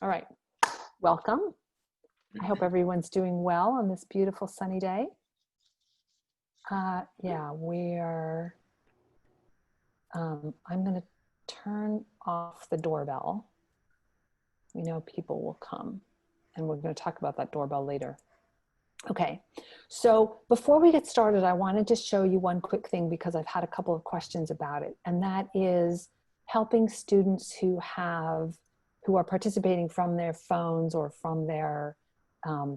All right, welcome. I hope everyone's doing well on this beautiful sunny day. Yeah, I'm going to turn off the doorbell. We know people will come, and we're going to talk about that doorbell later. Okay, so before we get started, I wanted to show you one quick thing because I've had a couple of questions about it, and that is helping students who are participating from their phones or from their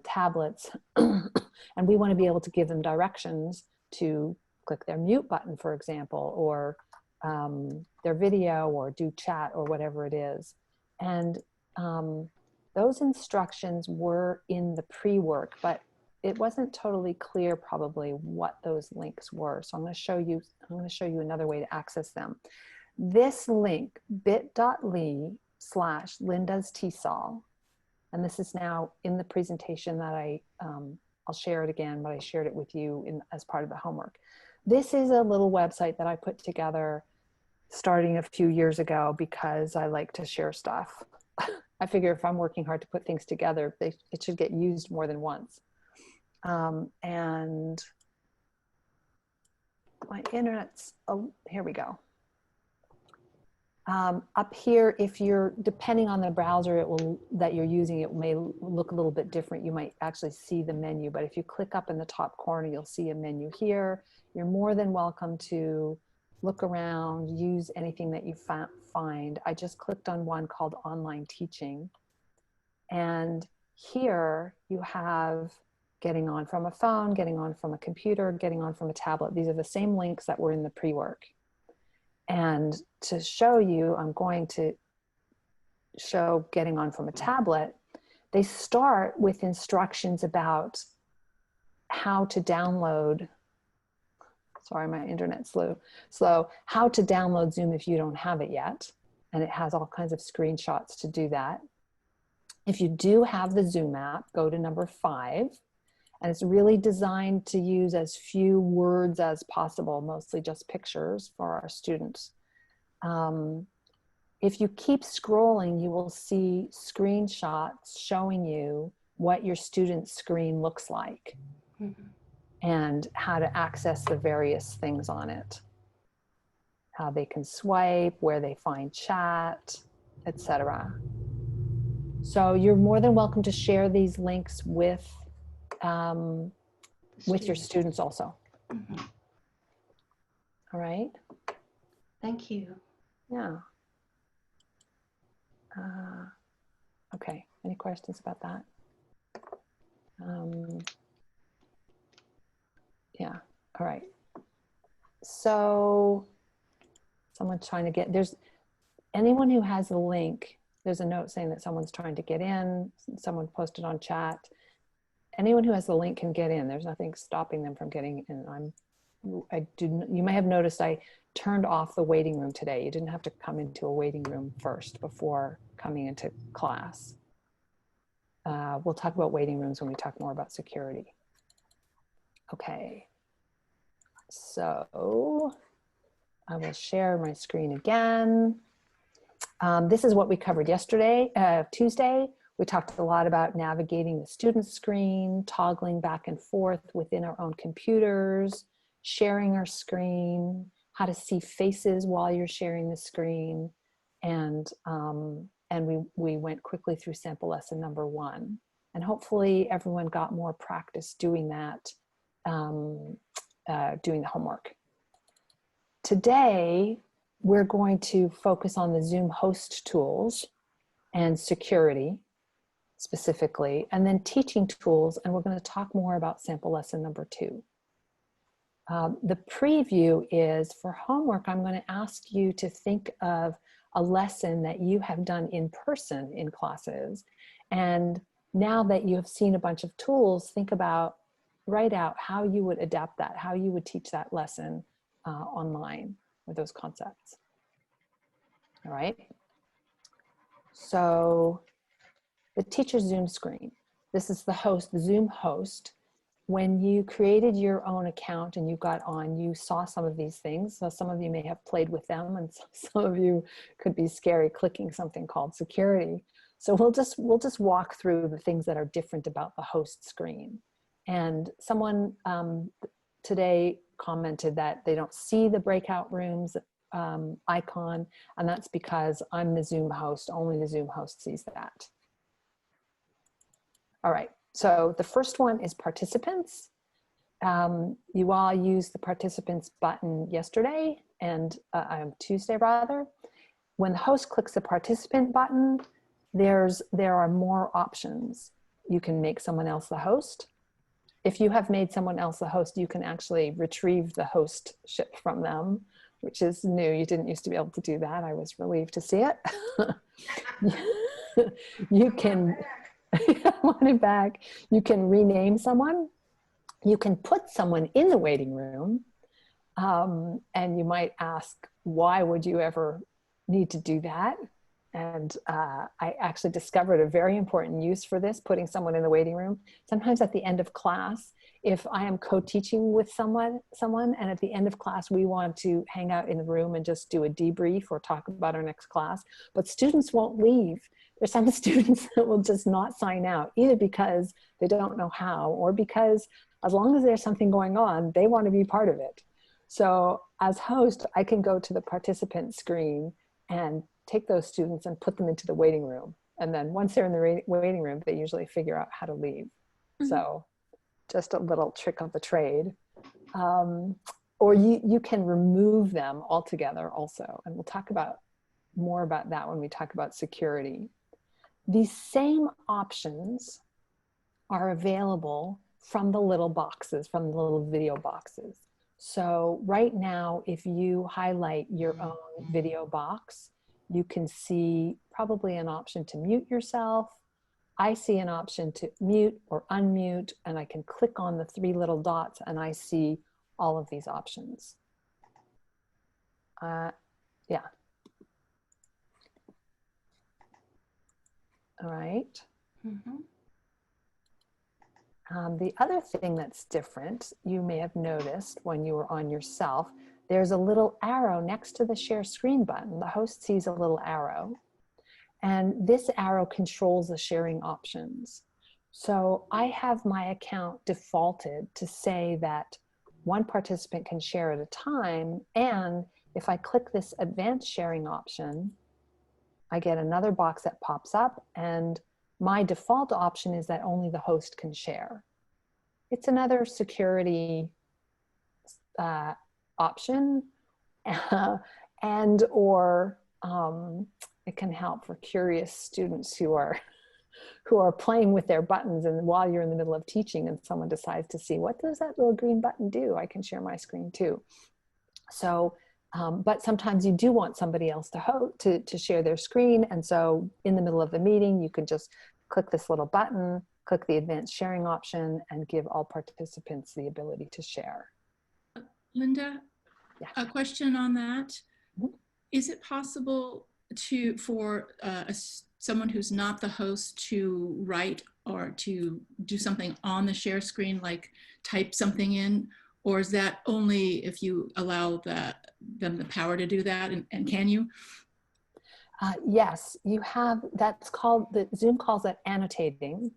tablets, and we want to be able to give them directions to click their mute button, for example, or their video, or do chat, or whatever it is. And those instructions were in the pre-work, but it wasn't totally clear probably what those links were. So I'm going to show you another way to access them. This link, bit.ly/Linda's TESOL, and this is now in the presentation that I'll share it again, but I shared it with you as part of the homework. This is a little website that I put together starting a few years ago because I like to share stuff. I figure if I'm working hard to put things together, it should get used more than once. And my internet's, oh, here we go. Up here, if you're, depending on the browser that you're using, it may look a little bit different. You might actually see the menu, but if you click up in the top corner, you'll see a menu here. You're more than welcome to look around, use anything that you find. I just clicked on one called Online Teaching. And here you have getting on from a phone, getting on from a computer, getting on from a tablet. These are the same links that were in the pre-work. And to show you, I'm going to show getting on from a tablet. They start with instructions about how to download, sorry, my internet's slow, how to download Zoom if you don't have it yet. And it has all kinds of screenshots to do that. If you do have the Zoom app, go to number 5. And it's really designed to use as few words as possible, mostly just pictures for our students. If you keep scrolling, you will see screenshots showing you what your student's screen looks like and how to access the various things on it, how they can swipe, where they find chat, etc. So you're more than welcome to share these links with your students also. All right. Thank you. Yeah. Okay. Any questions about that? Yeah. All right. So someone's trying to get, there's anyone who has a link, there's a note saying that someone's trying to get in, someone posted on chat. Anyone who has the link can get in. There's nothing stopping them from getting in. You may have noticed I turned off the waiting room today. You didn't have to come into a waiting room first before coming into class. We'll talk about waiting rooms when we talk more about security. Okay, so I will share my screen again. This is what we covered yesterday, Tuesday. We talked a lot about navigating the student screen, toggling back and forth within our own computers, sharing our screen, how to see faces while you're sharing the screen, and we went quickly through sample lesson number 1. And hopefully everyone got more practice doing that, doing the homework. Today, we're going to focus on the Zoom host tools and security specifically, and then teaching tools, and we're going to talk more about sample lesson number 2. The preview is for homework. I'm going to ask you to think of a lesson that you have done in person in classes, and now that you have seen a bunch of tools, write out how you would adapt that, how you would teach that lesson online with those concepts. All right. So the teacher Zoom screen. This is the host, the Zoom host. When you created your own account and you got on, you saw some of these things. So some of you may have played with them, and some of you could be scary clicking something called security. So we'll just walk through the things that are different about the host screen. And someone today commented that they don't see the breakout rooms icon, and that's because I'm the Zoom host. Only the Zoom host sees that. All right, so the first one is participants. You all used the participants button yesterday and Tuesday rather. When the host clicks the participant button, there are more options. You can make someone else the host. If you have made someone else the host, you can actually retrieve the hostship from them, which is new. You didn't used to be able to do that. I was relieved to see it. You can want it back. You can rename someone. You can put someone in the waiting room. And you might ask, why would you ever need to do that? And I actually discovered a very important use for this, putting someone in the waiting room. Sometimes at the end of class, if I am co-teaching with someone, and at the end of class, we want to hang out in the room and just do a debrief or talk about our next class, but students won't leave. There's some students that will just not sign out, either because they don't know how, or because as long as there's something going on, they want to be part of it. So as host, I can go to the participant screen and take those students and put them into the waiting room. And then once they're in the waiting room, they usually figure out how to leave. Mm-hmm. So just a little trick of the trade. Or you can remove them altogether also. And we'll talk about more about that when we talk about security. These same options are available from the little boxes, from the little video boxes. So right now, if you highlight your own video box, you can see probably an option to mute yourself. I see an option to mute or unmute, and I can click on the 3 little dots and I see all of these options. Yeah. All right. Mm-hmm. The other thing that's different, you may have noticed when you were on yourself, there's a little arrow next to the share screen button. The host sees a little arrow, and this arrow controls the sharing options. So I have my account defaulted to say that one participant can share at a time, and if I click this advanced sharing option, I get another box that pops up, and my default option is that only the host can share. It's another security option, and or it can help for curious students who are playing with their buttons, and while you're in the middle of teaching and someone decides to see, what does that little green button do? I can share my screen too. So but sometimes you do want somebody else to share their screen. And so in the middle of the meeting, you can just click this little button, click the advanced sharing option, and give all participants the ability to share. Linda, yeah. A question on that. Mm-hmm. Is it possible for someone who's not the host to write or to do something on the share screen, like type something in? Or is that only if you allow them the power to do that? And can you? Yes, you have, Zoom calls it annotating.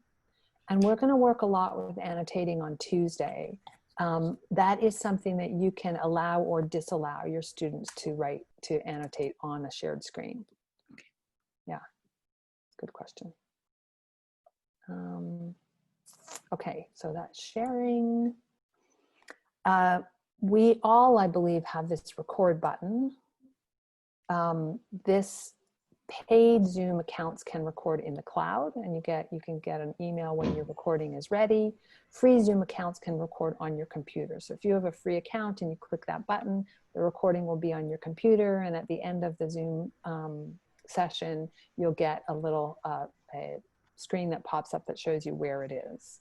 And we're going to work a lot with annotating on Tuesday. That is something that you can allow or disallow your students to annotate on a shared screen. Okay. Yeah, good question. Okay, so that's sharing. We all, I believe, have this record button. This paid Zoom accounts can record in the cloud, and you can get an email when your recording is ready. Free Zoom accounts can record on your computer. So if you have a free account and you click that button, the recording will be on your computer, and at the end of the Zoom session, you'll get a little a screen that pops up that shows you where it is.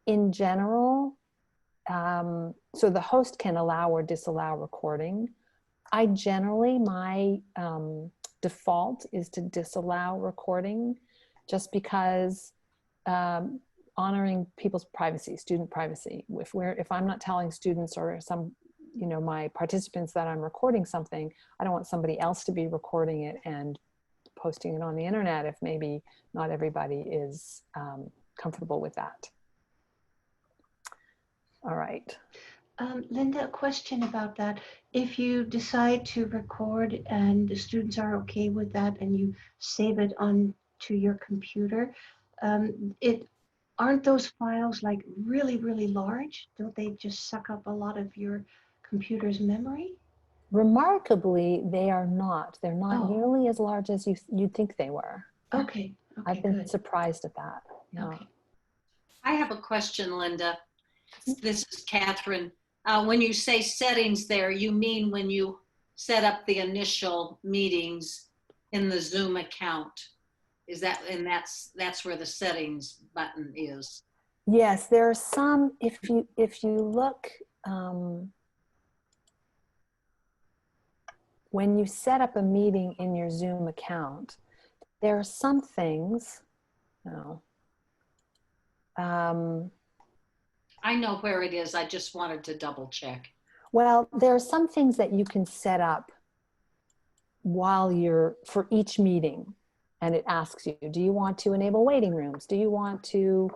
In general, so the host can allow or disallow recording. I generally, my default is to disallow recording, just because honoring people's privacy, student privacy. If I'm not telling students or my participants that I'm recording something, I don't want somebody else to be recording it and posting it on the internet if maybe not everybody is comfortable with that. All right. Linda, a question about that. If you decide to record and the students are okay with that and you save it on to your computer, aren't those files like really, really large? Don't they just suck up a lot of your computer's memory? Remarkably, they are not. They're not Oh. nearly as large as you'd think they were. Okay. Okay, I've been good. surprised at that. Yeah. Okay. I have a question, Linda. This is Catherine. When you say settings there, you mean when you set up the initial meetings in the Zoom account? Is that, and that's where the settings button is? Yes, there are some, if you look, when you set up a meeting in your Zoom account, there are some things, I know where it is. I just wanted to double check. well, there are some things that you can set up while you're, for each meeting, and it asks you, do you want to enable waiting rooms? Do you want to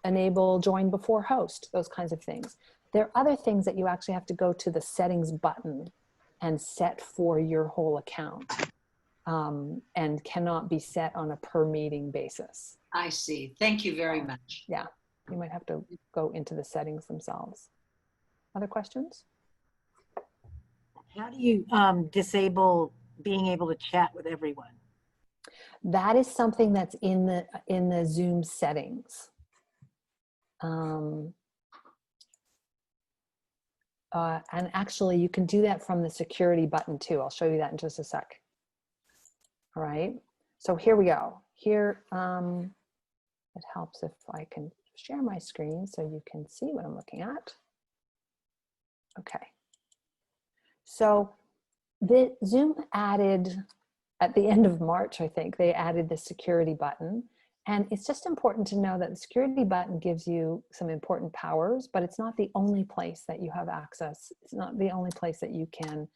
enable join before host? Those kinds of things. There are other things that you actually have to go to the settings button and set for your whole account, and cannot be set on a per meeting basis. I see. Thank you very much. Yeah, you might have to go into the settings themselves. Other questions? How do you disable being able to chat with everyone? That is something that's in the Zoom settings. And actually you can do that from the security button too. I'll show you that in just a sec. All right, so here we go. Here, it helps if I can share my screen so you can see what I'm looking at. Okay. So the Zoom added, at the end of March, I think, they added the security button. And it's just important to know that the security button gives you some important powers, but it's not the only place that you have access. It's not the only place that you can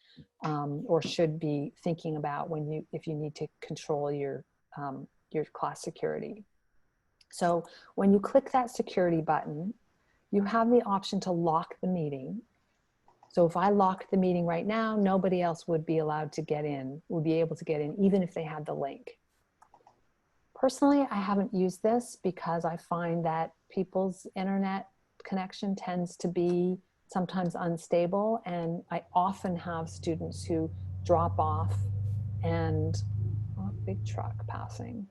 or should be thinking about when if you need to control your class security. So when you click that security button, you have the option to lock the meeting. So if I locked the meeting right now, nobody else would be allowed to get in, would be able to get in, even if they had the link. Personally, I haven't used this because I find that people's internet connection tends to be sometimes unstable, and I often have students who drop off and, oh, big truck passing.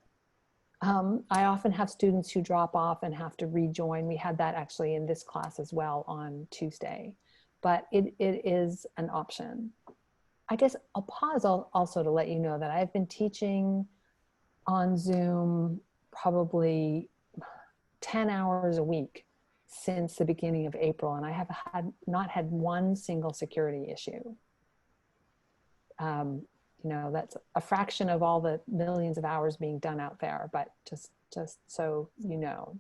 I often have students who drop off and have to rejoin. We had that actually in this class as well on Tuesday, but it is an option. I guess I'll pause also to let you know that I've been teaching on Zoom probably 10 hours a week since the beginning of April, and I have not had one single security issue. You know, that's a fraction of all the millions of hours being done out there, but just so you know.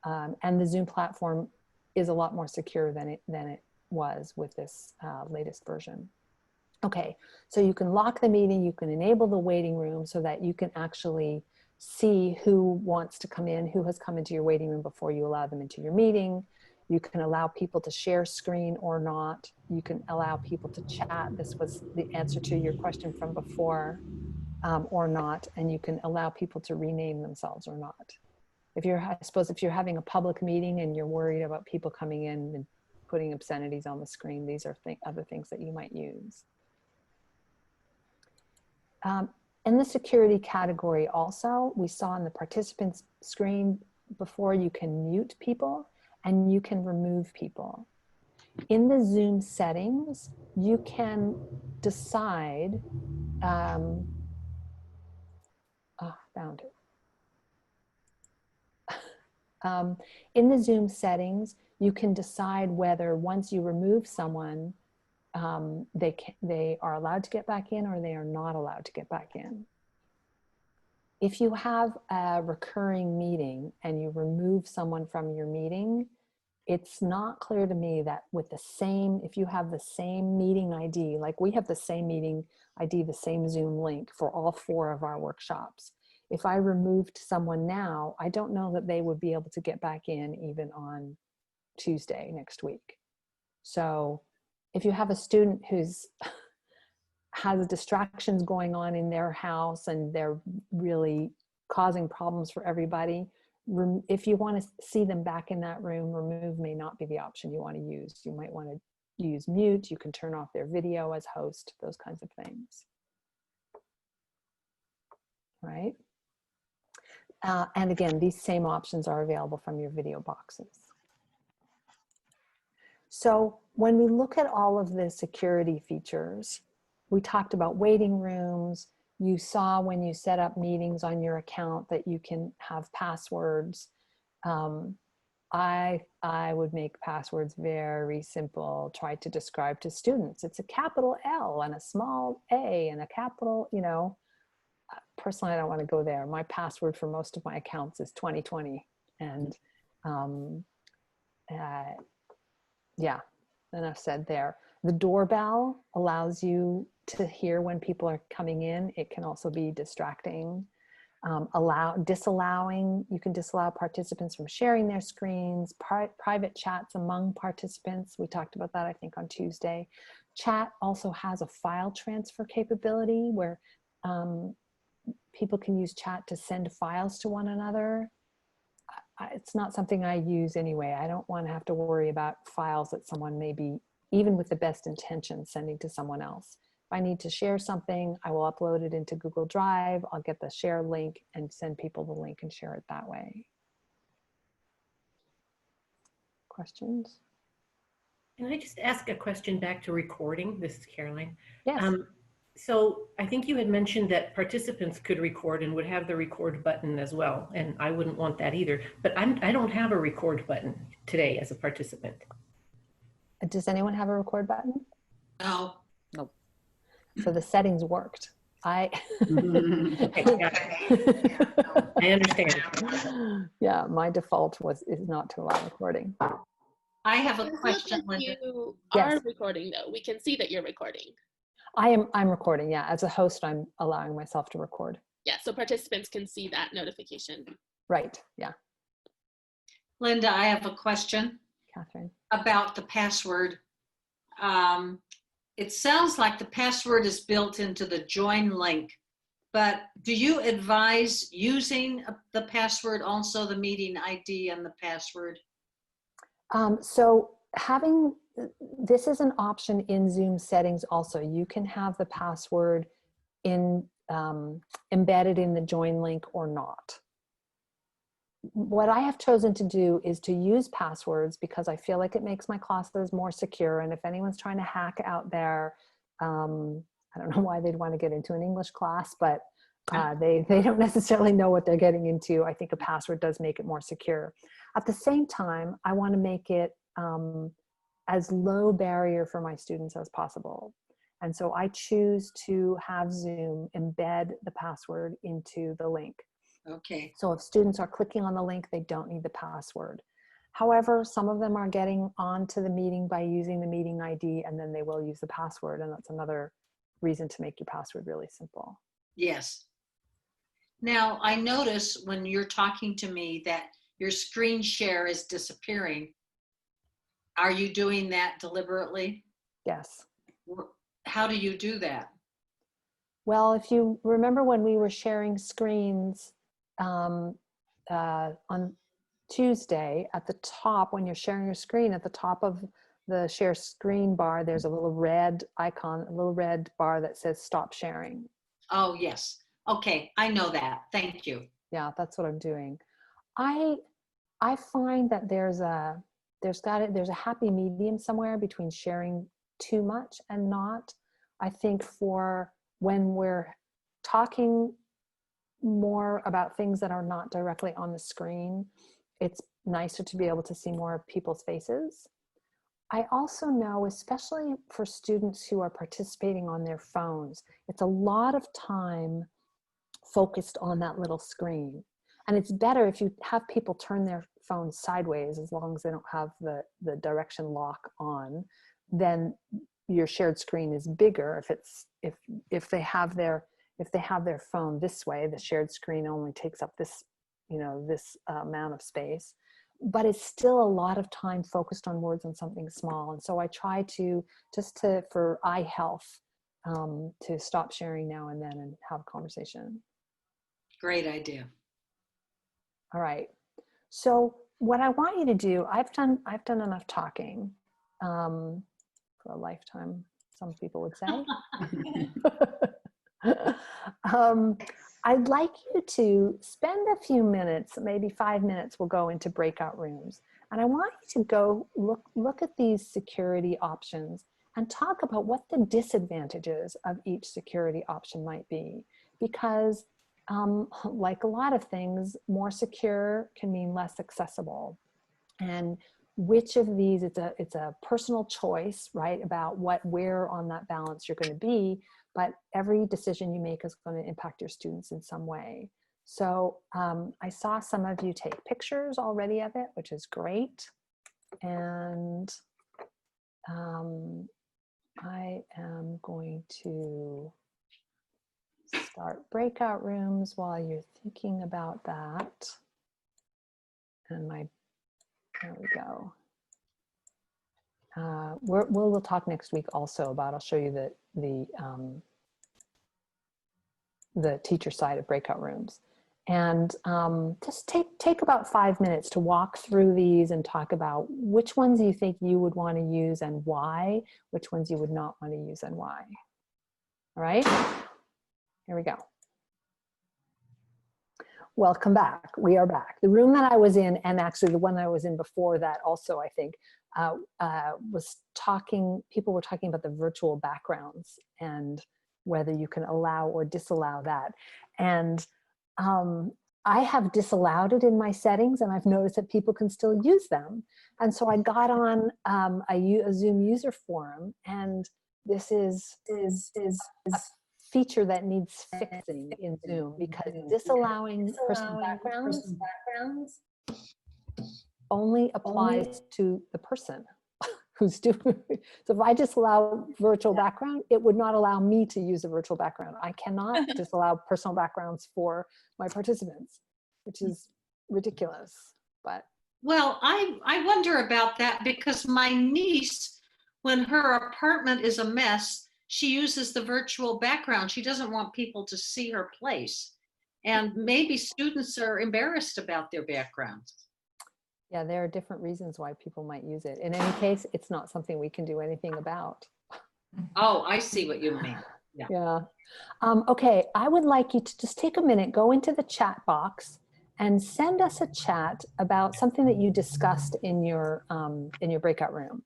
And the Zoom platform is a lot more secure than it was with this latest version. Okay, so you can lock the meeting, you can enable the waiting room so that you can actually see who wants to come in, who has come into your waiting room before you allow them into your meeting. You can allow people to share screen or not. You can allow people to chat. This was the answer to your question from before, or not. And you can allow people to rename themselves or not. I suppose if you're having a public meeting and you're worried about people coming in and putting obscenities on the screen, these are other things that you might use. In the security category also, we saw in the participants screen before, you can mute people and you can remove people. In the Zoom settings, you can decide, found it. In the Zoom settings, you can decide whether once you remove someone, they are allowed to get back in or they are not allowed to get back in. If you have a recurring meeting and you remove someone from your meeting, it's not clear to me that with the same, if you have the same meeting ID, like we have the same meeting ID, the same Zoom link for all 4 of our workshops. If I removed someone now, I don't know that they would be able to get back in even on Tuesday next week. So if you have a student who's has distractions going on in their house and they're really causing problems for everybody, if you want to see them back in that room, remove may not be the option you want to use. You might want to use mute. You can turn off their video as host, those kinds of things. Right? And again, these same options are available from your video boxes. So when we look at all of the security features, we talked about waiting rooms. You saw when you set up meetings on your account that you can have passwords. I would make passwords very simple, try to describe to students. It's a capital L and a small a and a capital, you know. Personally, I don't want to go there. My password for most of my accounts is 2020. And yeah, enough said there. The doorbell allows you to hear when people are coming in. It can also be distracting. Disallowing, you can disallow participants from sharing their screens, private chats among participants. We talked about that, I think, on Tuesday. Chat also has a file transfer capability where people can use chat to send files to one another. It's not something I use anyway. I don't want to have to worry about files that someone may be, even with the best intentions, sending to someone else. If I need to share something, I will upload it into Google Drive. I'll get the share link and send people the link and share it that way. Questions? Can I just ask a question back to recording? This is Caroline. Yes. So I think you had mentioned that participants could record and would have the record button as well. And I wouldn't want that either. But I don't have a record button today as a participant. Does anyone have a record button? No. Nope. So the settings worked. I understand. Yeah, my default is not to allow recording. I have a question, Like Linda. you Yes. are recording though. We can see that you're recording. I'm recording, yeah. As a host, I'm allowing myself to record. Yeah, so participants can see that notification. Right, yeah. Linda, I have a question Catherine. about the password. It sounds like the password is built into the join link, but do you advise using the password, also the meeting ID and the password? So this is an option in Zoom settings also. You can have the password embedded in the join link or not. What I have chosen to do is to use passwords because I feel like it makes my classes more secure. And if anyone's trying to hack out there, I don't know why they'd want to get into an English class, but they don't necessarily know what they're getting into. I think a password does make it more secure. At the same time, I want to make it as low barrier for my students as possible. And so I choose to have Zoom embed the password into the link. Okay. So if students are clicking on the link, they don't need the password. However, some of them are getting onto the meeting by using the meeting ID, and then they will use the password. And that's another reason to make your password really simple. Yes. Now, I notice when you're talking to me that your screen share is disappearing. Are you doing that deliberately? Yes. How do you do that? Well, if you remember when we were sharing screens on Tuesday, at the top, when you're sharing your screen, at the top of the share screen bar, there's a little red icon, a little red bar that says stop sharing. Oh, yes. Okay, I know that. Thank you. Yeah, that's what I'm doing. I find that there's a happy medium somewhere between sharing too much and not. I think for when we're talking more about things that are not directly on the screen, it's nicer to be able to see more of people's faces. I also know, especially for students who are participating on their phones, it's a lot of time focused on that little screen. And it's better if you have people turn their phone sideways, as long as they don't have the direction lock on, then your shared screen is bigger. If they have their phone this way, the shared screen only takes up this, this amount of space, but it's still a lot of time focused on words on something small. And so I try to, for eye health, to stop sharing now and then and have a conversation. Great idea. All right. So what I want you to do, I've done enough talking for a lifetime, some people would say. I'd like you to spend a few minutes, maybe 5 minutes, we'll go into breakout rooms. And I want you to go look at these security options and talk about what the disadvantages of each security option might be. Because like a lot of things, more secure can mean less accessible. And which of these, it's a personal choice, right, about where on that balance you're going to be, but every decision you make is going to impact your students in some way. So I saw some of you take pictures already of it, which is great. And I am going to start breakout rooms while you're thinking about that. And there we go. We'll talk next week also about, I'll show you the teacher side of breakout rooms. And just take about 5 minutes to walk through these and talk about which ones you think you would want to use and why, which ones you would not want to use and why. All right, here we go. Welcome back. We are back. The room that I was in, and actually the one that I was in before that also, I think, people were talking about the virtual backgrounds and whether you can allow or disallow that. And I have disallowed it in my settings, and I've noticed that people can still use them. And so I got on a Zoom user forum, and this is a feature that needs fixing in Zoom, because disallowing personal backgrounds only applies to the person who's doing it. So if I disallow virtual background, it would not allow me to use a virtual background. I cannot disallow personal backgrounds for my participants, which is ridiculous. But Well, I wonder about that, because my niece, when her apartment is a mess, she uses the virtual background. She doesn't want people to see her place. And maybe students are embarrassed about their backgrounds. yeah, there are different reasons why people might use it. In any case, it's not something we can do anything about. Oh, I see what you mean. Yeah. Okay, I would like you to just take a minute, go into the chat box and send us a chat about something that you discussed in your breakout room.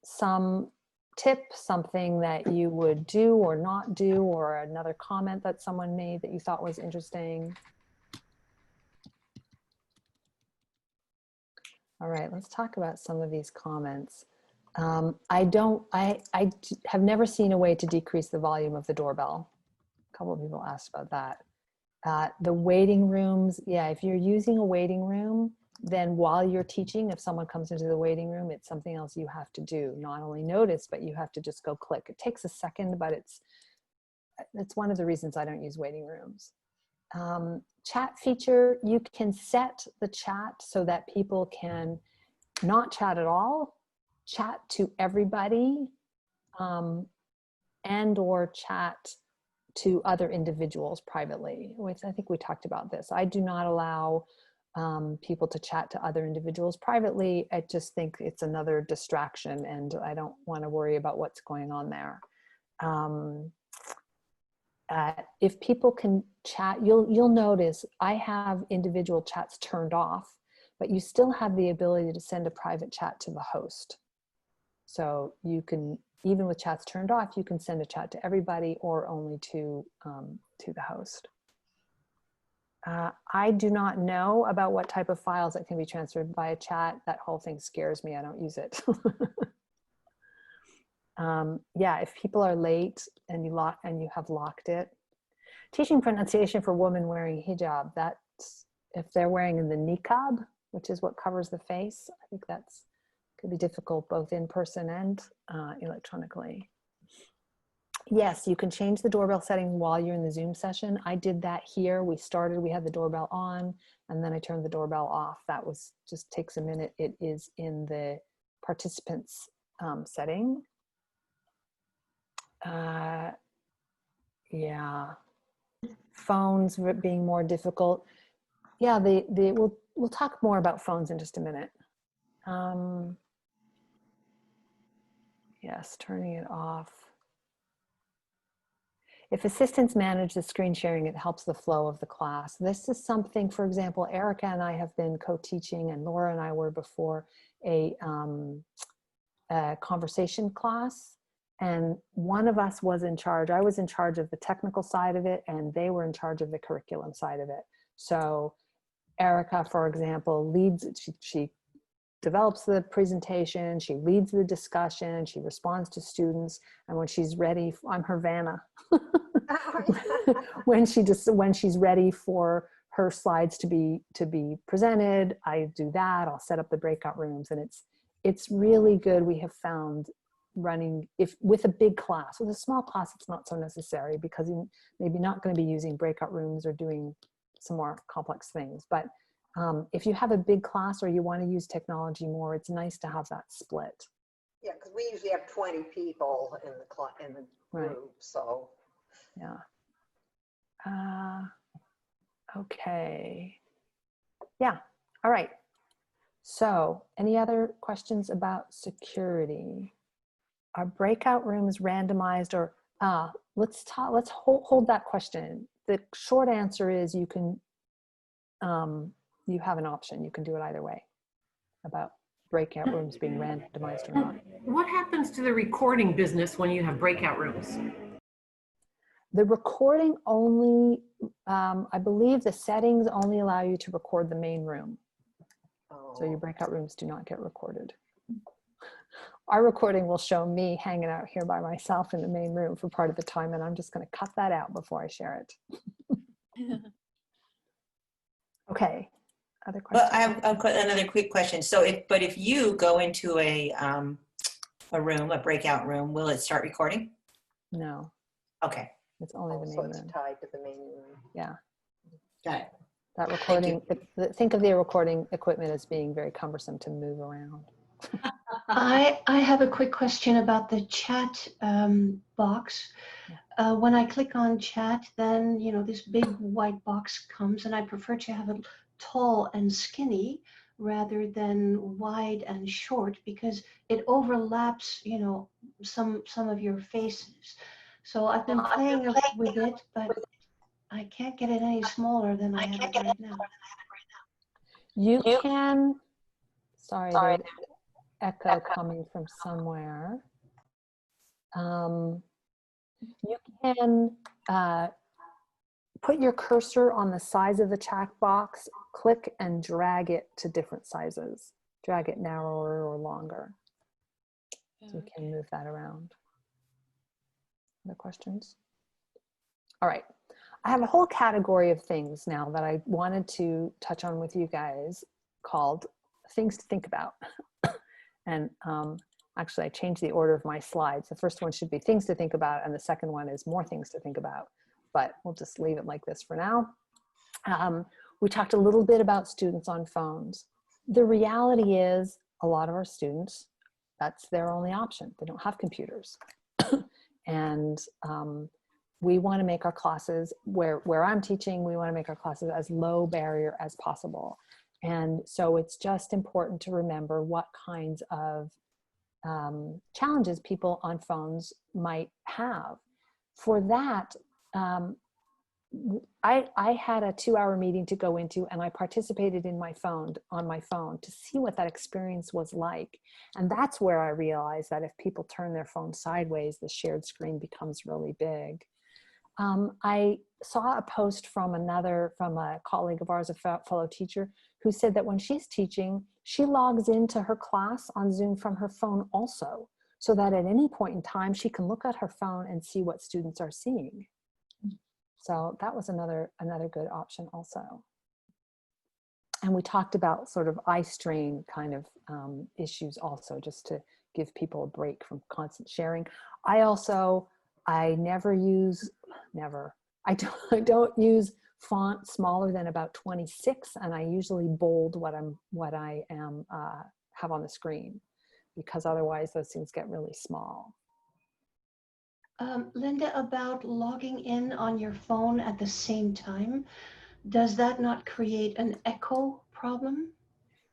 Some tip, something that you would do or not do, or another comment that someone made that you thought was interesting. All right, let's talk about some of these comments. I have never seen a way to decrease the volume of the doorbell. A couple of people asked about that. The waiting rooms, yeah, if you're using a waiting room, then while you're teaching, if someone comes into the waiting room, it's something else you have to do. Not only notice, but you have to just go click. It takes a second, but it's one of the reasons I don't use waiting rooms. Chat feature, you can set the chat so that people can not chat at all, chat to everybody, and or chat to other individuals privately. I think we talked about this. I do not allow people to chat to other individuals privately. I just think it's another distraction, and I don't want to worry about what's going on there. If people can chat, you'll notice I have individual chats turned off, but you still have the ability to send a private chat to the host. So you can, even with chats turned off, you can send a chat to everybody or only to the host. I do not know about what type of files that can be transferred via chat. That whole thing scares me. I don't use it. Yeah, if people are late and you have locked it. Teaching pronunciation for women wearing hijab, that's if they're wearing the niqab, which is what covers the face. I think that's could be difficult both in person and electronically. Yes, you can change the doorbell setting while you're in the Zoom session. I did that here. We had the doorbell on, and then I turned the doorbell off. That was just takes a minute. It is in the participants setting. Yeah, phones being more difficult. Yeah, we'll talk more about phones in just a minute. Yes, turning it off. If assistants manage the screen sharing, it helps the flow of the class. This is something, for example, Erica and I have been co-teaching, and Laura and I were before a conversation class. And one of us was in charge. I was in charge of the technical side of it, and they were in charge of the curriculum side of it. So Erica, for example, leads, she develops the presentation, she leads the discussion, she responds to students, and when she's ready, I'm her Vanna. when she's ready for her slides to be presented, I do that. I'll set up the breakout rooms, and it's really good. We have found running with a big class. With a small class, it's not so necessary because you're maybe not going to be using breakout rooms or doing some more complex things. But if you have a big class or you want to use technology more, it's nice to have that split. Yeah, because we usually have 20 people in the Right. group, so. Yeah. Okay. Yeah. All right. So any other questions about security? Are breakout rooms randomized, or let's hold that question. The short answer is you can, you have an option. You can do it either way about breakout rooms being randomized or not. What happens to the recording business when you have breakout rooms? The recording only, I believe the settings only allow you to record the main room. So your breakout rooms do not get recorded. Our recording will show me hanging out here by myself in the main room for part of the time, and I'm just going to cut that out before I share it. Okay. Other questions? Well, I have another quick question. So if you go into a room, a breakout room, will it start recording? No. Okay. It's only the main So it's room. tied to the main room. Yeah. Got it. That recording, think of the recording equipment as being very cumbersome to move around. I have a quick question about the chat box. When I click on chat, then, you know, this big white box comes, and I prefer to have it tall and skinny rather than wide and short, because it overlaps, you know, some of your faces. So I've been playing with it, but I can't get it any smaller than I have it right now. You can, sorry, there's echo coming from somewhere. You can put your cursor on the size of the chat box, click and drag it to different sizes. Drag it narrower or longer. So you can move that around. Other questions? All right. I have a whole category of things now that I wanted to touch on with you guys called things to think about. And actually, I changed the order of my slides. The first one should be things to think about, and the second one is more things to think about. But we'll just leave it like this for now. We talked a little bit about students on phones. The reality is a lot of our students, that's their only option. They don't have computers. And we want to make our classes, where I'm teaching, we want to make our classes as low barrier as possible. And so it's just important to remember what kinds of challenges people on phones might have. For that, I had a 2-hour meeting to go into, and I participated on my phone to see what that experience was like. And that's where I realized that if people turn their phone sideways, the shared screen becomes really big. I saw a post from a colleague of ours, a fellow teacher, who said that when she's teaching, she logs into her class on Zoom from her phone also, so that at any point in time, she can look at her phone and see what students are seeing. So that was another good option also. And we talked about sort of eye strain kind of issues also, just to give people a break from constant sharing. I never use, I don't use font smaller than about 26, and I usually bold what I am have on the screen, because otherwise those things get really small. Linda, about logging in on your phone at the same time, does that not create an echo problem?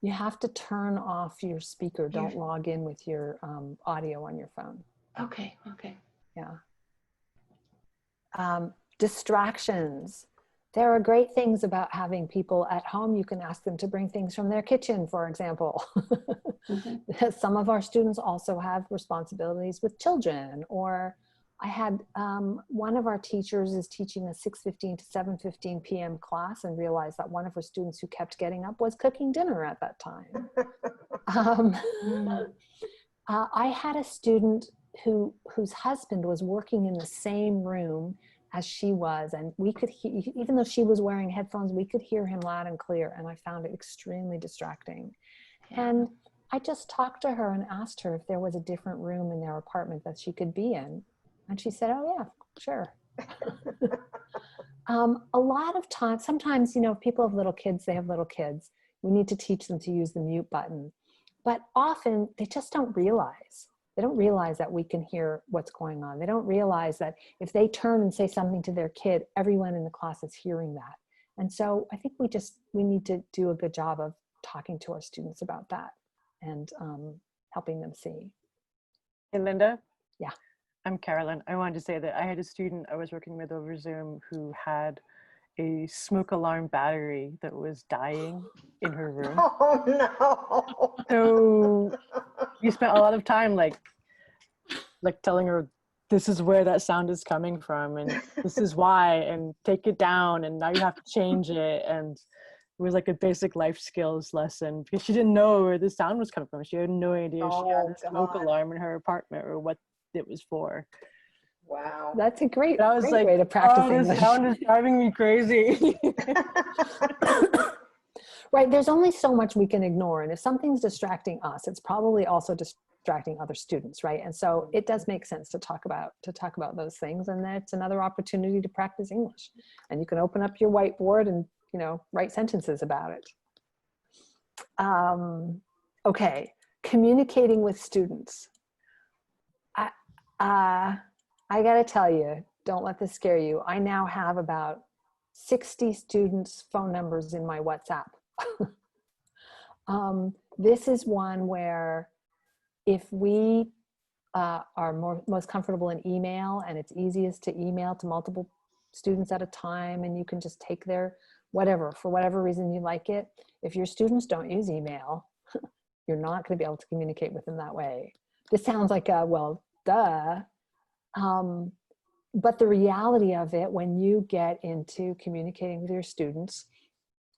You have to turn off your speaker. Don't log in with your audio on your phone. Okay, okay. Yeah. Distractions. There are great things about having people at home. You can ask them to bring things from their kitchen, for example. Mm-hmm. Some of our students also have responsibilities with children, or I had one of our teachers is teaching a 6:15 to 7:15 p.m. class and realized that one of her students who kept getting up was cooking dinner at that time. I had a student whose husband was working in the same room as she was, and we could even though she was wearing headphones, we could hear him loud and clear, and I found it extremely distracting. Yeah. And I just talked to her and asked her if there was a different room in their apartment that she could be in. And she said, oh yeah, sure. A lot of times, sometimes, you know, if people have little kids, they have little kids. We need to teach them to use the mute button. But often they just don't realize. They don't realize that we can hear what's going on. They don't realize that if they turn and say something to their kid, everyone in the class is hearing that. And so I think we need to do a good job of talking to our students about that and helping them see. Hey, Linda? Yeah. I'm Carolyn. I wanted to say that I had a student I was working with over Zoom who had a smoke alarm battery that was dying in her room. Oh no. So we spent a lot of time like telling her, this is where that sound is coming from and this is why, and take it down, and now you have to change it. And it was like a basic life skills lesson because she didn't know where the sound was coming from. She had no idea she had a smoke alarm in her apartment or what it was for. Wow. That's a great like, way to practice oh, English. This sound is driving me crazy. Right, there's only so much we can ignore, and if something's distracting us, it's probably also distracting other students, right? And so it does make sense to talk about those things, and that's another opportunity to practice English. And you can open up your whiteboard and, you know, write sentences about it. Okay, communicating with students. I gotta tell you, don't let this scare you. I now have about 60 students' phone numbers in my WhatsApp. This is one where if we are most comfortable in email, and it's easiest to email to multiple students at a time, and you can just take their whatever, for whatever reason you like it. If your students don't use email, you're not going to be able to communicate with them that way. This sounds like a, well, duh. But the reality of it, when you get into communicating with your students,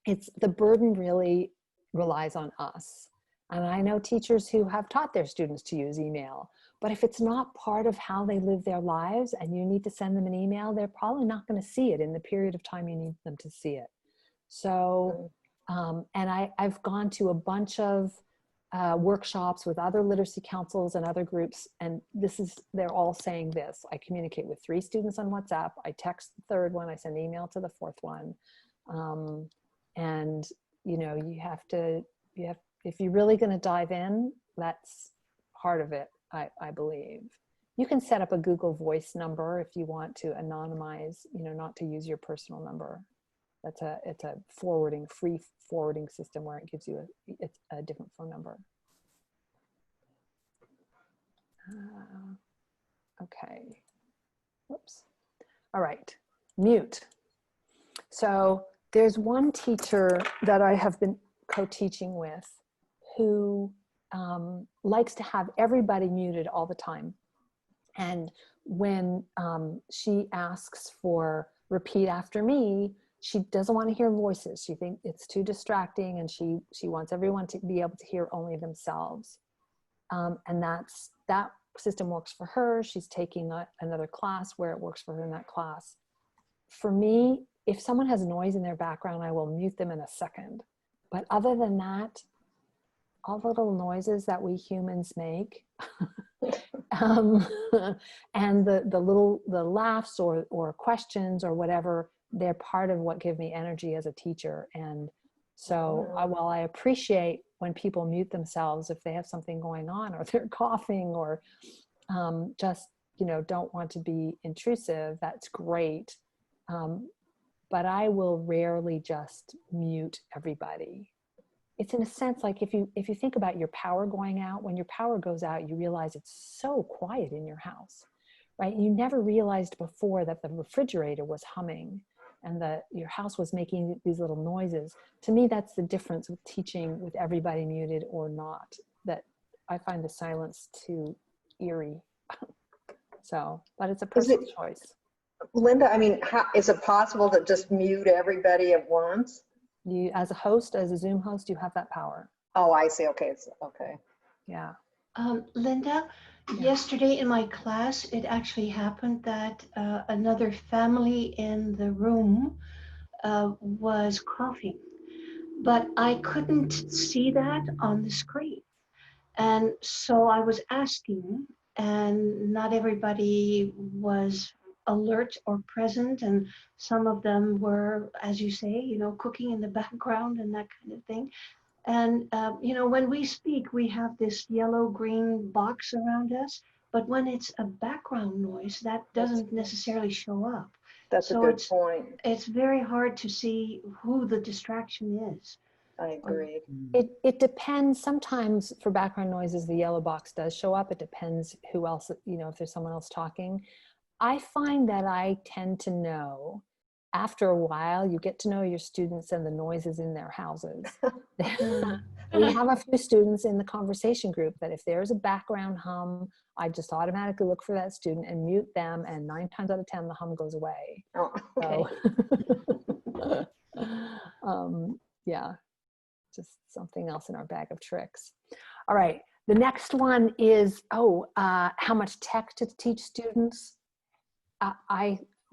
the burden really relies on us. And I know teachers who have taught their students to use email, but if it's not part of how they live their lives and you need to send them an email, they're probably not going to see it in the period of time you need them to see it. So, and I've gone to a bunch of workshops with other literacy councils and other groups, and they're all saying this. I communicate with 3 students on WhatsApp, I text the 3rd one, I send email to the 4th one. And you know, if you're really going to dive in, that's part of it, I believe. You can set up a Google Voice number if you want to anonymize, you know, not to use your personal number. It's a free forwarding system where it gives you a different phone number. Okay. Whoops. All right. Mute. So there's one teacher that I have been co-teaching with who likes to have everybody muted all the time. And when she asks for repeat after me, she doesn't want to hear voices. She thinks it's too distracting, and she wants everyone to be able to hear only themselves. And that system works for her. She's taking another class where it works for her in that class. For me, if someone has noise in their background, I will mute them in a second. But other than that, all the little noises that we humans make, and the laughs or questions or whatever, they're part of what give me energy as a teacher. And so while I appreciate when people mute themselves if they have something going on or they're coughing or just, don't want to be intrusive, that's great. But I will rarely just mute everybody. It's in a sense like if you think about your power going out, when your power goes out, you realize it's so quiet in your house, right? You never realized before that the refrigerator was humming and that your house was making these little noises. To me, that's the difference with teaching with everybody muted or not, that I find the silence too eerie. So, but it's a personal choice. Linda, I mean, how, is it possible to just mute everybody at once? You, as a host, as a Zoom host, you have that power. Oh, I see. Okay. Okay. Yeah. Linda, yesterday in my class, it actually happened that another family in the room was coughing, but I couldn't see that on the screen. And so I was asking, and not everybody was alert or present, and some of them were, as you say, cooking in the background and that kind of thing. And when we speak, we have this yellow-green box around us, but when it's a background noise, that doesn't necessarily show up. That's a good point. It's very hard to see who the distraction is. I agree. It depends. Sometimes for background noises, the yellow box does show up. It depends who else, if there's someone else talking. I find that I tend to know after a while, you get to know your students and the noises in their houses. We have a few students in the conversation group that if there's a background hum, I just automatically look for that student and mute them, and 9 times out of 10, the hum goes away. Oh, okay. So, yeah, just something else in our bag of tricks. All right, the next one is, how much tech to teach students?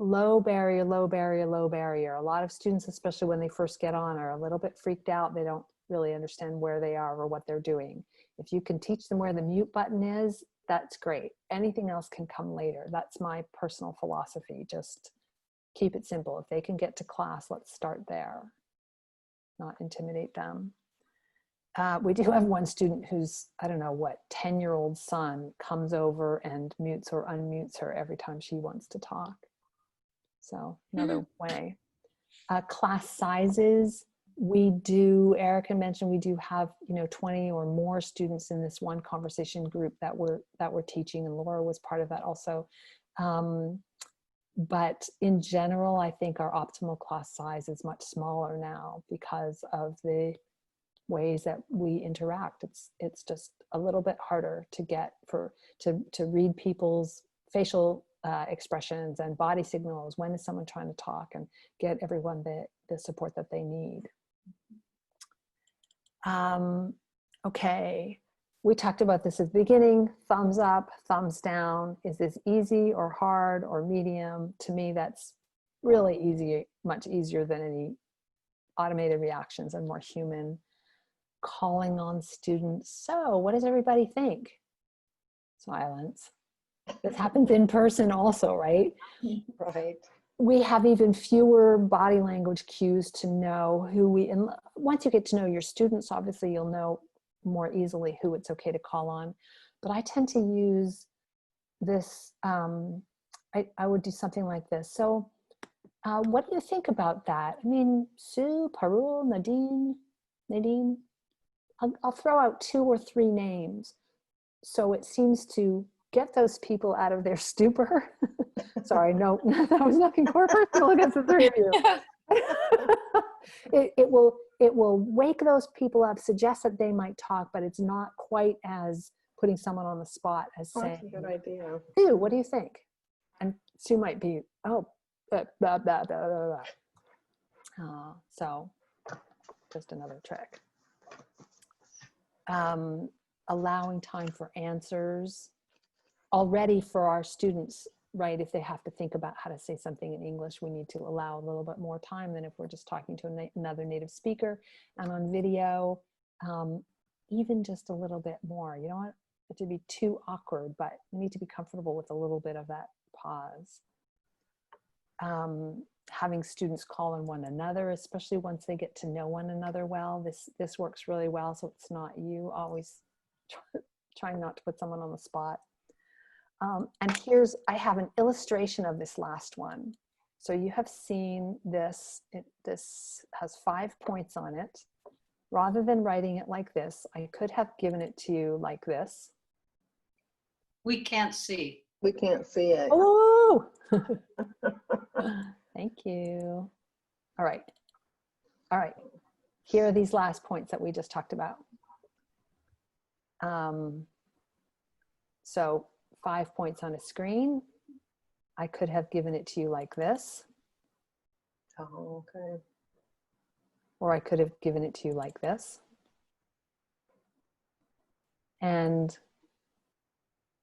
Low barrier, low barrier, low barrier. A lot of students, especially when they first get on, are a little bit freaked out. They don't really understand where they are or what they're doing. If you can teach them where the mute button is, that's great. Anything else can come later. That's my personal philosophy. Just keep it simple. If they can get to class, let's start there. Not intimidate them. We do have one student who's, 10-year-old son comes over and mutes or unmutes her every time she wants to talk. So another way. Class sizes, Erica mentioned we do have 20 or more students in this one conversation group that we're teaching, and Laura was part of that also. But in general, I think our optimal class size is much smaller now because of the ways that we interact. It's just a little bit harder to get to read people's facial expressions and body signals. When is someone trying to talk, and get everyone the support that they need. Okay, we talked about this at the beginning. Thumbs up, thumbs down. Is this easy or hard or medium? To me, that's really easy, much easier than any automated reactions and more human. Calling on students. So what does everybody think? Silence. This happens in person also, right? Right. We have even fewer body language cues to know and once you get to know your students, obviously you'll know more easily who it's okay to call on. But I tend to use this, I would do something like this. So what do you think about that? I mean, Sue, Parul, Nadine, I'll throw out 2 or 3 names. So it seems to get those people out of their stupor. Sorry, no, that was nothing personal against the 3 of you. It will wake those people up, suggest that they might talk, but it's not quite as putting someone on the spot as saying, that's a good idea. Sue, what do you think? And Sue might be, blah, blah, blah, blah, blah. So just another trick. Allowing time for answers. Already for our students, right, if they have to think about how to say something in English, we need to allow a little bit more time than if we're just talking to another native speaker. And on video, even just a little bit more. You don't want it to be too awkward, but you need to be comfortable with a little bit of that pause. Having students call on one another, especially once they get to know one another well. This works really well, so it's not you always trying not to put someone on the spot. And I have an illustration of this last one. So you have seen this, this has 5 points on it. Rather than writing it like this, I could have given it to you like this. We can't see. We can't see it. Oh! Thank you. All right. All right. Here are these last points that we just talked about. So 5 points on a screen. I could have given it to you like this. Oh, okay. Or I could have given it to you like this. And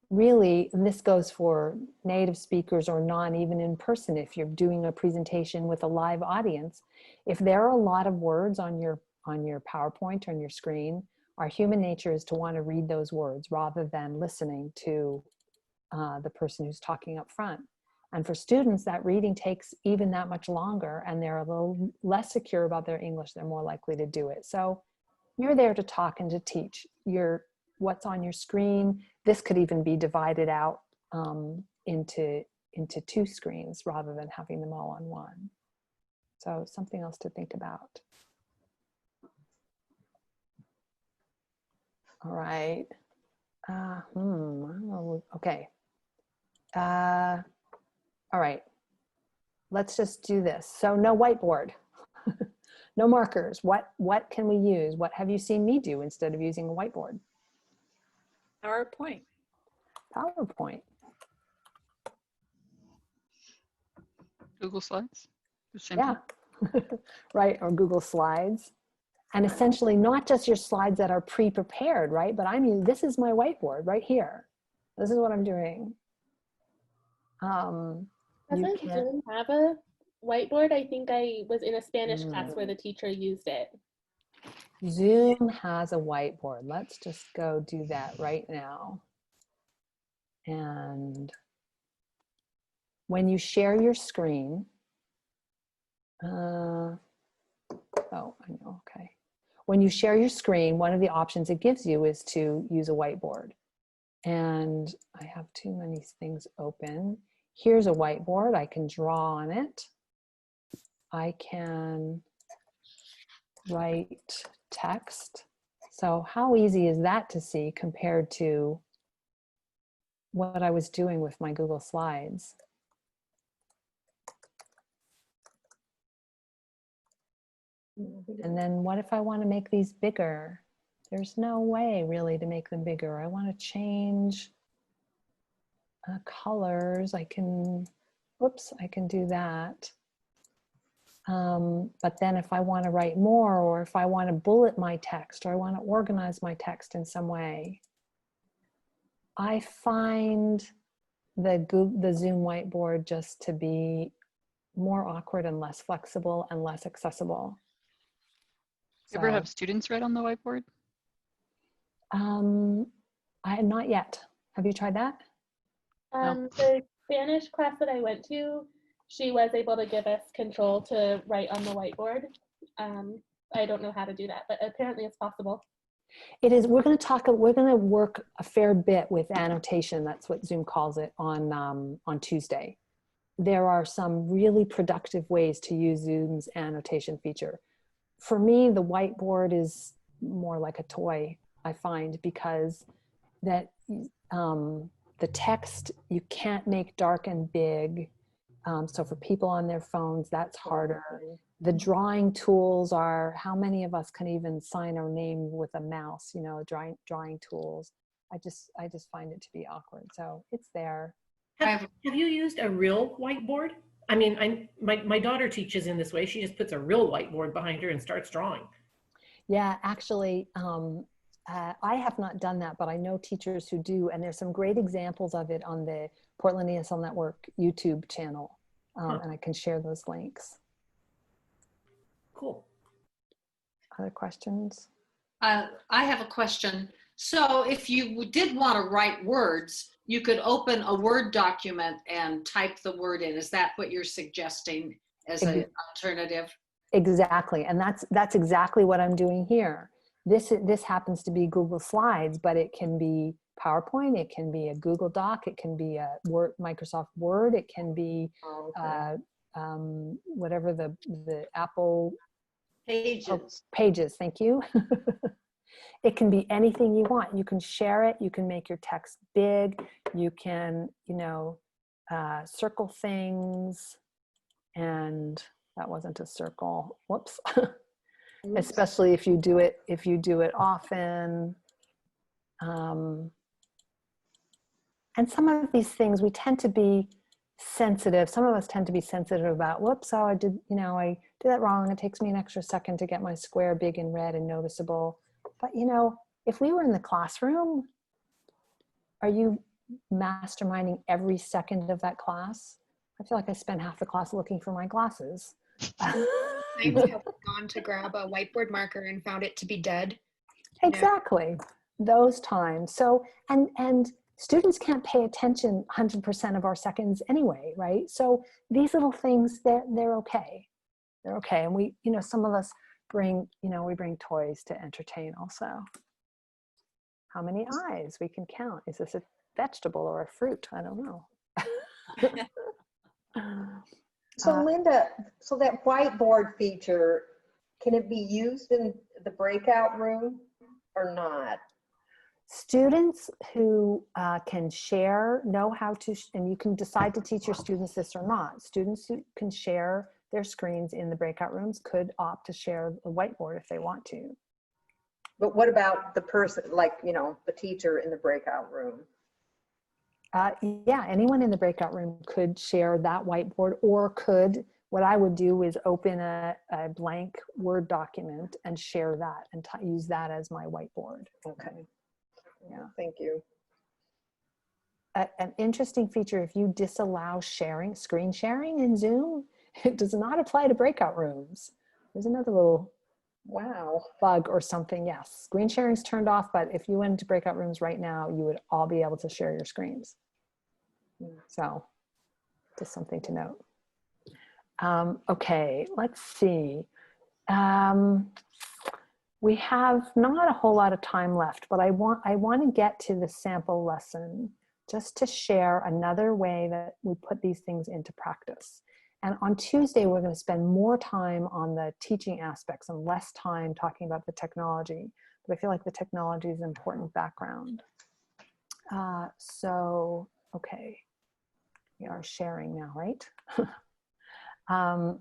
really, and this goes for native speakers or even in person, if you're doing a presentation with a live audience, if there are a lot of words on your PowerPoint or on your screen, our human nature is to want to read those words rather than listening to the person who's talking up front. And for students, that reading takes even that much longer, and they're a little less secure about their English. They're more likely to do it. So you're there to talk and to teach. What's on your screen. This could even be divided out into 2 screens rather than having them all on one. So something else to think about. All right. Okay. All right. Let's just do this. So no whiteboard, no markers. What can we use? What have you seen me do instead of using a whiteboard? PowerPoint. PowerPoint. Google Slides. Yeah, right, or Google Slides. And essentially not just your slides that are pre-prepared, right? But I mean, this is my whiteboard right here. This is what I'm doing. Doesn't Zoom have a whiteboard? I think I was in a Spanish class where the teacher used it. Zoom has a whiteboard. Let's just go do that right now. And when you share your screen, oh, I know, okay. When you share your screen, one of the options it gives you is to use a whiteboard. And I have too many things open. Here's a whiteboard. I can draw on it. I can write text. So how easy is that to see compared to what I was doing with my Google Slides? And then what if I want to make these bigger? There's no way really to make them bigger. I want to change colors. I can do that. But then if I want to write more, or if I want to bullet my text, or I want to organize my text in some way, I find the Zoom whiteboard just to be more awkward and less flexible and less accessible. You ever have students write on the whiteboard? Not yet. Have you tried that? No. The Spanish class that I went to, she was able to give us control to write on the whiteboard. I don't know how to do that, but apparently it's possible. It is. We're going to work a fair bit with annotation. That's what Zoom calls it on Tuesday. There are some really productive ways to use Zoom's annotation feature. For me, the whiteboard is more like a toy, I find, because that the text you can't make dark and big. So for people on their phones, that's harder. The drawing tools are, how many of us can even sign our name with a mouse, you know, drawing tools. I just find it to be awkward. So it's there. Have you used a real whiteboard? I mean, my daughter teaches in this way. She just puts a real whiteboard behind her and starts drawing. Yeah, actually, I have not done that, but I know teachers who do, and there's some great examples of it on the Portland ESL Network YouTube channel, and I can share those links. Cool. Other questions? I have a question. So if you did want to write words, you could open a Word document and type the word in. Is that what you're suggesting as an alternative? Exactly, and that's exactly what I'm doing here. This happens to be Google Slides, but it can be PowerPoint, it can be a Google Doc, it can be a Microsoft Word, it can be whatever the Apple Pages. Thank you. It can be anything you want. You can share it. You can make your text big. You can, circle things. And that wasn't a circle. Whoops. Especially if you do it often. And some of these things we tend to be sensitive. Some of us tend to be sensitive about, whoops, oh, I did that wrong. It takes me an extra second to get my square big and red and noticeable. But if we were in the classroom, are you masterminding every second of that class? I feel like I spent half the class looking for my glasses. Times have gone to grab a whiteboard marker and found it to be dead. Exactly. Those times. So, and students can't pay attention 100% of our seconds anyway, right? So these little things, they're okay. They're okay. And we, some of us bring toys to entertain also. How many eyes we can count? Is this a vegetable or a fruit? I don't know. So Linda, so that whiteboard feature, can it be used in the breakout room or not? Students who can share know how to, and you can decide to teach your students this or not. Students who can share their screens in the breakout rooms could opt to share the whiteboard if they want to. But what about the person, like, the teacher in the breakout room? Yeah, anyone in the breakout room could share that whiteboard, or what I would do is open a blank Word document and share that and use that as my whiteboard. Okay. Yeah, thank you. An interesting feature, if you disallow screen sharing in Zoom, it does not apply to breakout rooms. There's another little bug or something. Yes, screen sharing is turned off, but if you went into breakout rooms right now, you would all be able to share your screens. So just something to note. Okay, let's see. We have not a whole lot of time left, but I want to get to the sample lesson just to share another way that we put these things into practice. And on Tuesday, we're going to spend more time on the teaching aspects and less time talking about the technology. But I feel like the technology is an important background. Okay, we are sharing now, right?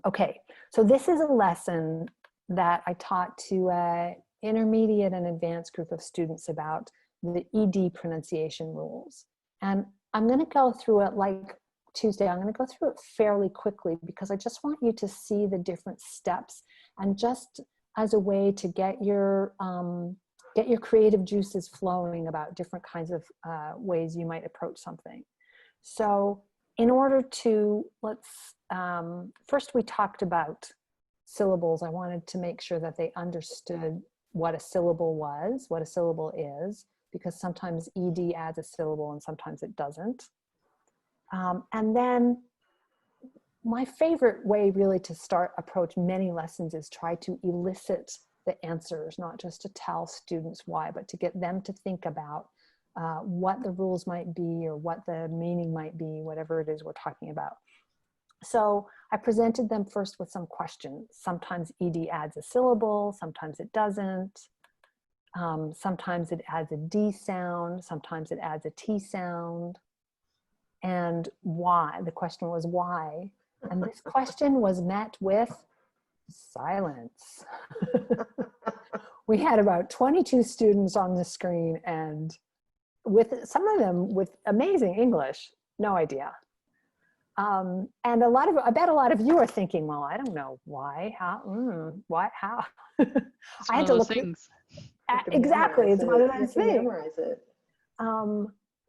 Okay, so this is a lesson that I taught to an intermediate and advanced group of students about the ED pronunciation rules. And I'm going to go through it like Tuesday. I'm going to go through it fairly quickly because I just want you to see the different steps, and just as a way to get your creative juices flowing about different kinds of ways you might approach something. So in order to, first we talked about syllables. I wanted to make sure that they understood what a syllable was, what a syllable is, because sometimes ED adds a syllable and sometimes it doesn't. And then my favorite way really to approach many lessons is try to elicit the answers, not just to tell students why, but to get them to think about what the rules might be or what the meaning might be, whatever it is we're talking about. So I presented them first with some questions. Sometimes ED adds a syllable, sometimes it doesn't. Sometimes it adds a D sound, sometimes it adds a T sound. And why? The question was why? And this question was met with silence. We had about 22 students on the screen, and with some of them with amazing English, no idea. And I bet a lot of you are thinking, well, I don't know why, how, what, how. I had to look. Things. Exactly, it's one of those things. Memorize it.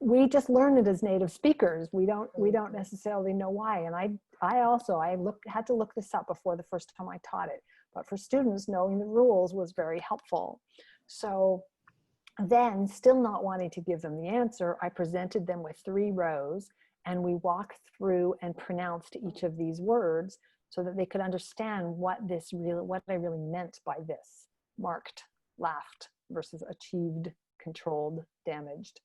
we just learn it as native speakers. We don't necessarily know why. And I also had to look this up before the first time I taught it. But for students, knowing the rules was very helpful. So then, still not wanting to give them the answer, I presented them with 3 rows, and we walked through and pronounced each of these words so that they could understand what I really meant by this: marked, laughed versus achieved, controlled, damaged.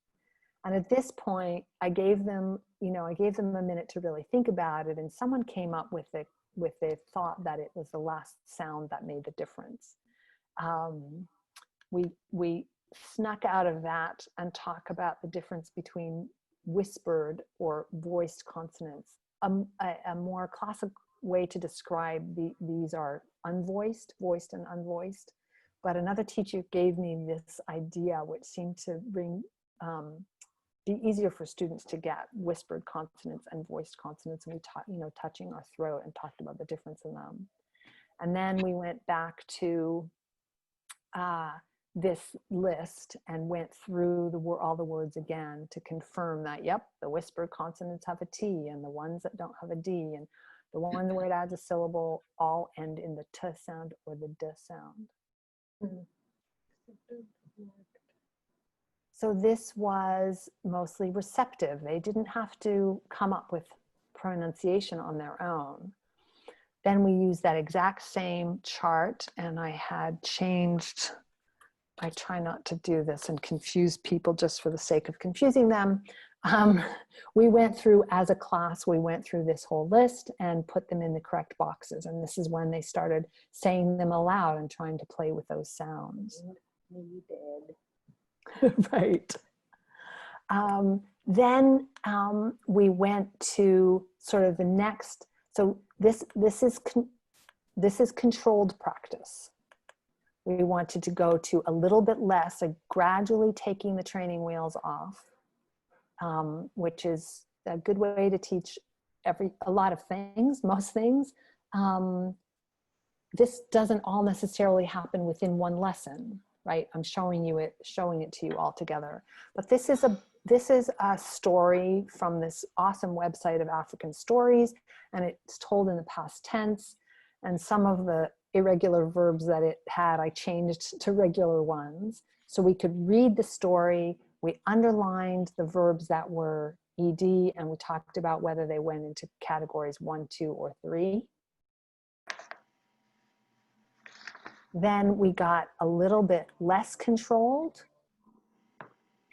And at this point, I gave them a minute to really think about it, and someone came up with the thought that it was the last sound that made the difference. We snuck out of that and talk about the difference between whispered or voiced consonants. A more classic way to describe these are unvoiced, voiced and unvoiced. But another teacher gave me this idea which seemed to be easier for students to get: whispered consonants and voiced consonants. And we taught, touching our throat, and talked about the difference in them. And then we went back to this list and went through all the words again to confirm that, yep, the whispered consonants have a T, and the ones that don't have a D, and the ones where it adds a syllable all end in the T sound or the D sound. So this was mostly receptive. They didn't have to come up with pronunciation on their own. Then we used that exact same chart, and I had changed, I try not to do this and confuse people just for the sake of confusing them. We went through, as a class, we went through this whole list and put them in the correct boxes. And this is when they started saying them aloud and trying to play with those sounds. You did. Right. Then we went to sort of the next. So this is controlled practice. We wanted to go to a little bit less, gradually taking the training wheels off, which is a good way to teach a lot of things, most things. This doesn't all necessarily happen within one lesson, right? I'm showing it to you all together. But this is a story from this awesome website of African stories, and it's told in the past tense. And some of the irregular verbs that it had, I changed to regular ones. So we could read the story. We underlined the verbs that were ED, and we talked about whether they went into categories 1, 2, or 3. Then we got a little bit less controlled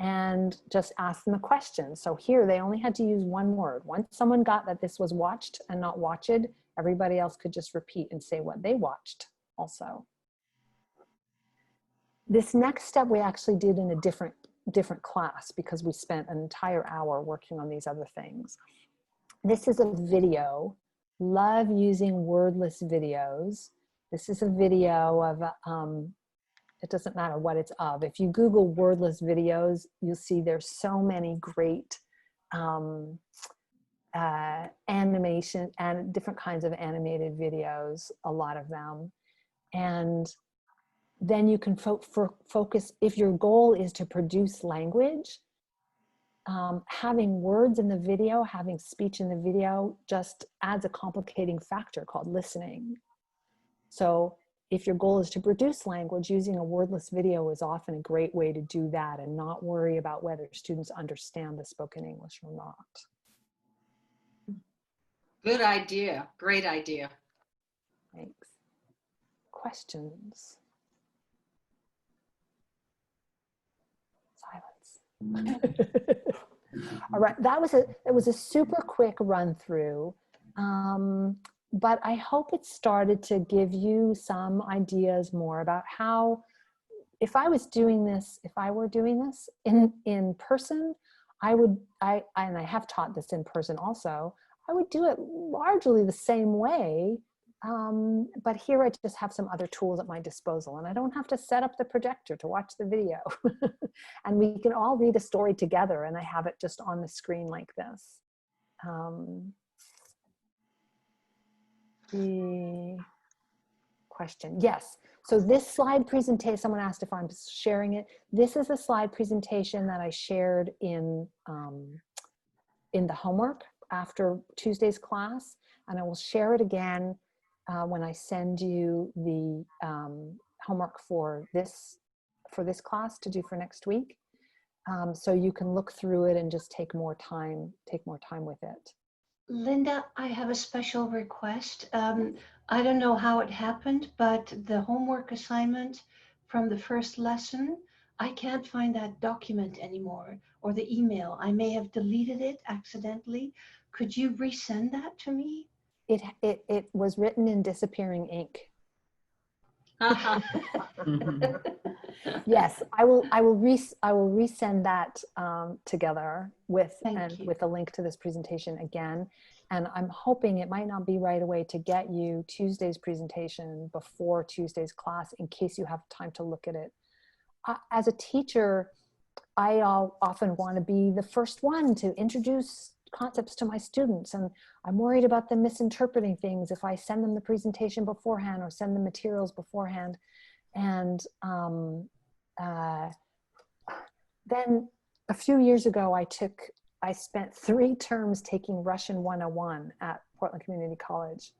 and just asked them a question. So here they only had to use one word. Once someone got that this was watched and not watched, everybody else could just repeat and say what they watched also. This next step we actually did in a different class because we spent an entire hour working on these other things. This is a video. Love using wordless videos. This is a video of, it doesn't matter what it's of. If you Google wordless videos, you'll see there's so many great animation and different kinds of animated videos, a lot of them. And then you can focus, if your goal is to produce language, having words in the video, having speech in the video just adds a complicating factor called listening. So if your goal is to produce language, using a wordless video is often a great way to do that and not worry about whether students understand the spoken English or not. Good idea. Great idea. Thanks. Questions? Silence. All right, it was a super quick run through, but I hope it started to give you some ideas more about how, if I were doing this in person, and I have taught this in person also, I would do it largely the same way. But here I just have some other tools at my disposal, and I don't have to set up the projector to watch the video. And we can all read a story together, and I have it just on the screen like this. The question, yes. So this slide presentation, someone asked if I'm sharing it. This is a slide presentation that I shared in the homework after Tuesday's class, and I will share it again when I send you the homework for this class to do for next week. So you can look through it and just take more time with it. Linda, I have a special request. I don't know how it happened, but the homework assignment from the first lesson, I can't find that document anymore, or the email. I may have deleted it accidentally. Could you resend that to me? It was written in disappearing ink. Yes, I will resend that together with a link to this presentation again. And I'm hoping it might not be right away to get you Tuesday's presentation before Tuesday's class in case you have time to look at it. As a teacher, I often want to be the first one to introduce concepts to my students, and I'm worried about them misinterpreting things if I send them the presentation beforehand or send them materials beforehand. And then a few years ago, I spent 3 terms taking Russian 101 at Portland Community College.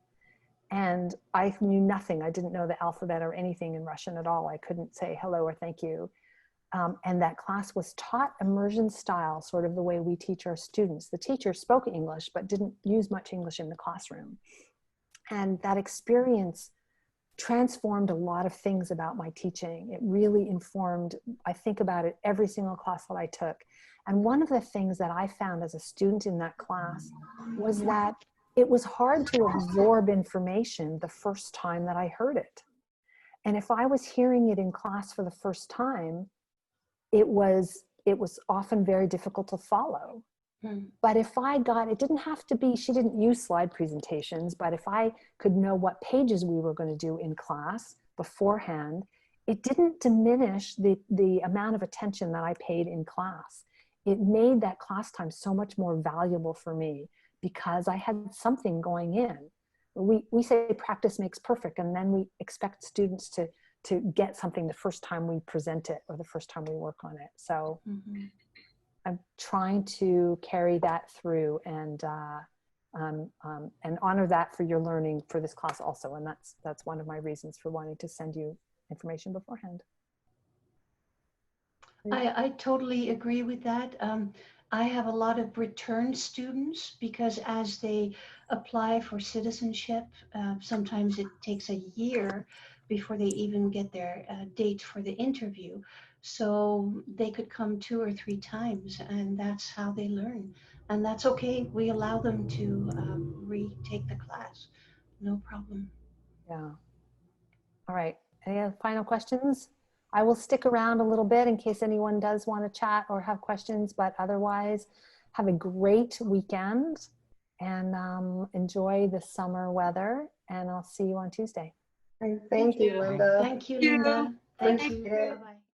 And I knew nothing. I didn't know the alphabet or anything in Russian at all. I couldn't say hello or thank you. And that class was taught immersion style, sort of the way we teach our students. The teacher spoke English, but didn't use much English in the classroom. And that experience transformed a lot of things about my teaching. It really informed, I think about it every single class that I took. And one of the things that I found as a student in that class was that it was hard to absorb information the first time that I heard it. And if I was hearing it in class for the first time, it was often very difficult to follow. But if I got, it didn't have to be, she didn't use slide presentations, but if I could know what pages we were going to do in class beforehand, it didn't diminish the amount of attention that I paid in class. It made that class time so much more valuable for me because I had something going in. We say practice makes perfect, and then we expect students to get something the first time we present it or the first time we work on it. So I'm trying to carry that through and honor that for your learning for this class also. And that's one of my reasons for wanting to send you information beforehand. I totally agree with that. I have a lot of return students because as they apply for citizenship, sometimes it takes a year before they even get their date for the interview. So they could come 2 or 3 times, and that's how they learn. And that's okay. We allow them to retake the class. No problem. Yeah. All right. Any other final questions? I will stick around a little bit in case anyone does want to chat or have questions, but otherwise have a great weekend and enjoy the summer weather, and I'll see you on Tuesday. Thank you, Linda. Thank you, Linda. Thank you. Appreciate it. Bye-bye.